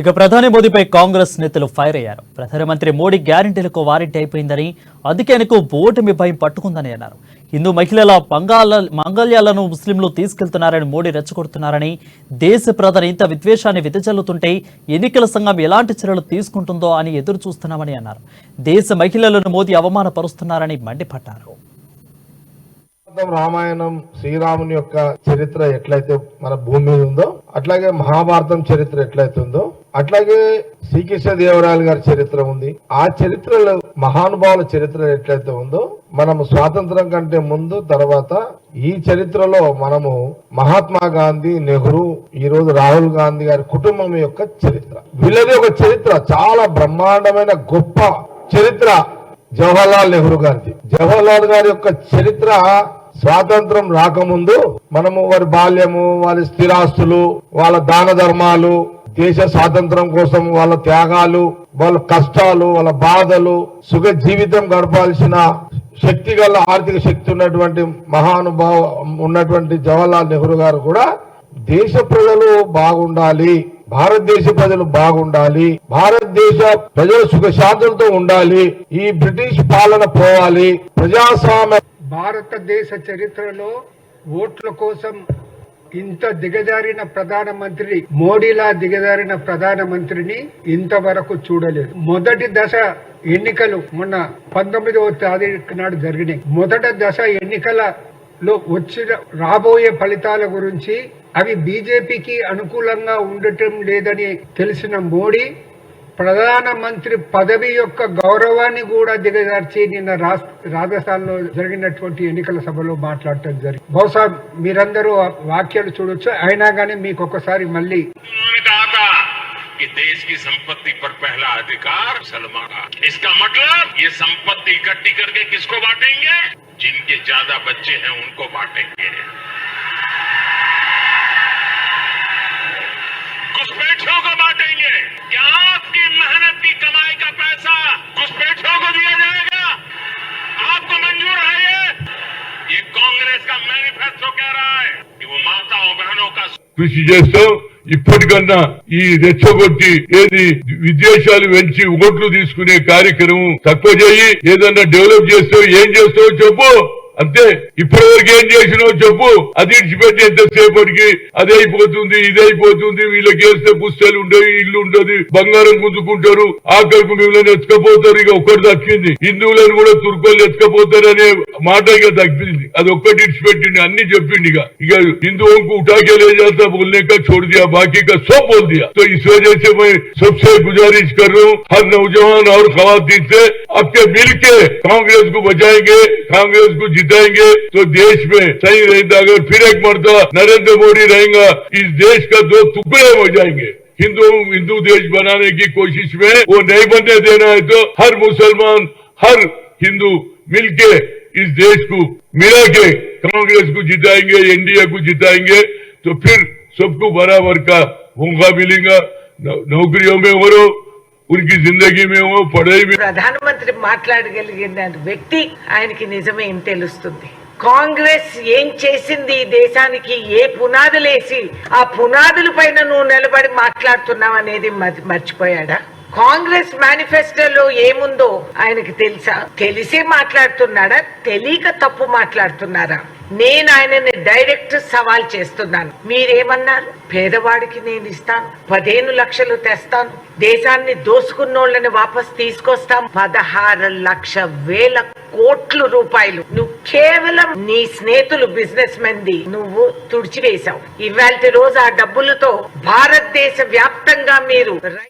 ఇక ప్రధాని మోదీపై కాంగ్రెస్ నేతలు ఫైర్ అయ్యారు. ప్రధానమంత్రి మోడీ గ్యారెంటీలకు వారెంటీ అయిపోయిందని, అందుకే ఆయనకు ఓటమి భయం పట్టుకుందని అన్నారు. హిందూ మహిళల మంగళ్యాలను ముస్లింలు తీసుకెళ్తున్నారని మోడీ రెచ్చగొడుతున్నారని, దేశ ప్రధాని ఇంత విద్వేషాన్ని విదజల్లుతుంటే ఎన్నికల సంఘం ఎలాంటి చర్యలు తీసుకుంటుందో అని ఎదురు చూస్తున్నామని అన్నారు. దేశ మహిళలను మోదీ అవమానపరుస్తున్నారని మండిపడ్డారు. రామాయణం శ్రీరాముని యొక్క చరిత్ర ఎట్లయితే మన భూమి మీద ఉందో, అట్లాగే మహాభారతం చరిత్ర ఎట్లయితే ఉందో, అట్లాగే శ్రీకృష్ణదేవరాయలు గారి చరిత్ర ఉంది. ఆ చరిత్రలో మహానుభావుల చరిత్ర ఎట్లయితే ఉందో, మనము స్వాతంత్రం కంటే ముందు తర్వాత ఈ చరిత్రలో మనము మహాత్మా గాంధీ, నెహ్రూ, ఈ రోజు రాహుల్ గాంధీ గారి కుటుంబం యొక్క చరిత్ర, వీళ్ళది ఒక చరిత్ర, చాలా బ్రహ్మాండమైన గొప్ప చరిత్ర. జవహర్లాల్ నెహ్రూ గారిది, జవహర్లాల్ గారి యొక్క చరిత్ర స్వాతంత్రం రాకముందు మనము వారి బాల్యము, వారి స్థిరాస్తులు, వాళ్ళ దాన ధర్మాలు, దేశ స్వాతంత్రం కోసం వాళ్ళ త్యాగాలు, వాళ్ళ కష్టాలు, వాళ్ళ బాధలు, సుఖ జీవితం గడపాల్సిన శక్తి గల ఆర్థిక శక్తి ఉన్నటువంటి మహానుభావం ఉన్నటువంటి జవహర్లాల్ నెహ్రూ గారు కూడా దేశ ప్రజలు బాగుండాలి, భారతదేశ ప్రజలు బాగుండాలి, భారతదేశ ప్రజలు సుఖశాంతులతో ఉండాలి, ఈ బ్రిటిష్ పాలన పోవాలి, ప్రజాస్వామ్య. భారతదేశ చరిత్రలో ఓట్ల కోసం ఇంత దిగజారిన ప్రధానమంత్రి, మోడీలా దిగజారిన ప్రధానమంత్రిని ఇంతవరకు చూడలేదు. మొదటి దశ ఎన్నికలు మొన్న 19వ తారీఖు నాడు జరిగినాయి. మొదటి దశ ఎన్నికలలో వచ్చిన రాబోయే ఫలితాల గురించి అవి బీజేపీకి అనుకూలంగా ఉండటం లేదని తెలిసిన మోడీ ప్రధానమంత్రి పదవి యొక్క గౌరవాన్ని కూడా దిగజార్చి నిన్న రాజస్థాన్ లో జరిగినటువంటి ఎన్నికల సభలో మాట్లాడటం జరిగింది. బహుశా మీరందరూ వాక్యాలు చూడొచ్చు, అయినా కానీ మీకు ఒకసారి మళ్ళీ कि देश की संपत्ति पर पहला अधिकार सलमान का, इसका मतलब ये संपत्ति इकट्ठी करके किसको बांटेंगे? जिनके ज्यादा बच्चे हैं उनको बांटेंगे, घुसपैठियों को बांटेंगे। क्या आपकी मेहनत की कमाई का पैसा घुसपैठियों को दिया जाएगा? आपको मंजूर है? ये कांग्रेस का मैनिफेस्टो कह रहा है कि वो माताओं बहनों का కృషి చేస్తూ ఇప్పటికన్నా ఈ రెచ్చగొట్టి ఏది విదేశాలు వెంచి ఓట్లు తీసుకునే కార్యక్రమం తక్కువ చేయి, ఏదన్నా డెవలప్ చేస్తావు, ఏం చేస్తావో చెప్పు, అంతే. ఇప్పటి వరకు ఏం చేసినావు చెప్పు, అది ఇడిచిపెట్టి ఎంతసేపటికి అది అయిపోతుంది, ఇది అయిపోతుంది, వీళ్ళకి వేస్తే పుస్తకాలు ఉండవు, ఇల్లు ఉండదు, బంగారం గుంజుకుంటారు, ఆఖరికి మిమ్మల్ని ఎత్తుకపోతారు. ఇక ఒక్కటి తగ్గింది, హిందువులను కూడా తుర్కోళ్ళు ఎత్తుకపోతారు అనే మాట ఇక తగ్గింది, అది ఒక్కటి ఇడిచిపెట్టింది, అన్ని చెప్పింది. ఇక हिंदुओं को उठा के ले जाता बोलने का छोड़ दिया, बाकी का सब बोल दिया. तो इस वजह से मैं सबसे गुजारिश कर रहा हूँ, हर नौजवान और खवातीन से आपके मिलके कांग्रेस को बचाएंगे, कांग्रेस को जिताएंगे तो देश में सही रहेगा. अगर फिर एक मरतबा नरेंद्र मोदी रहेगा, इस देश का दो टुकड़े हो जाएंगे. हिंदू देश बनाने की कोशिश में वो नहीं बनने देना है. तो हर मुसलमान, हर हिंदू मिलके इस देश को मिला के कांग्रेस को जिताएंगे, एनडीए को जिताएंगे तो फिर सबको बराबर का मौका मिलेगा. नौकरियों में हो, उनकी जिंदगी में हो, पढ़ाई में. ప్రధానమంత్రి మాట్లాడగలిగిన వ్యక్తి ఆయనకి నిజమే తెలుస్తుంది. కాంగ్రెస్ ఏం చేసింది ఈ దేశానికి, ఏ పునాదులేసి ఆ పునాదుల పైన నువ్వు నిలబడి మాట్లాడుతున్నావు అనేది మర్చిపోయాడా? కాంగ్రెస్ మేనిఫెస్టోలో ఏముందో ఆయనకి తెలుసా? తెలిసే మాట్లాడుతున్నాడా, తెలియక తప్పు మాట్లాడుతున్నారా? నేను ఆయనని డైరెక్ట్ సవాల్ చేస్తున్నాను. మీరేమన్నారు? పేదవాడికి నేను ఇస్తాను, 15 లక్షలు తెస్తాను, దేశాన్ని దోసుకున్నోళ్ళని వాపస్ తీసుకొస్తాం, 16,00,000 కోట్ల రూపాయలు నువ్వు కేవలం నీ స్నేహితులు బిజినెస్ మెన్ది నువ్వు తుడిచివేశావు. ఇవాళ రోజు ఆ డబ్బులతో భారతదేశ వ్యాప్తంగా మీరు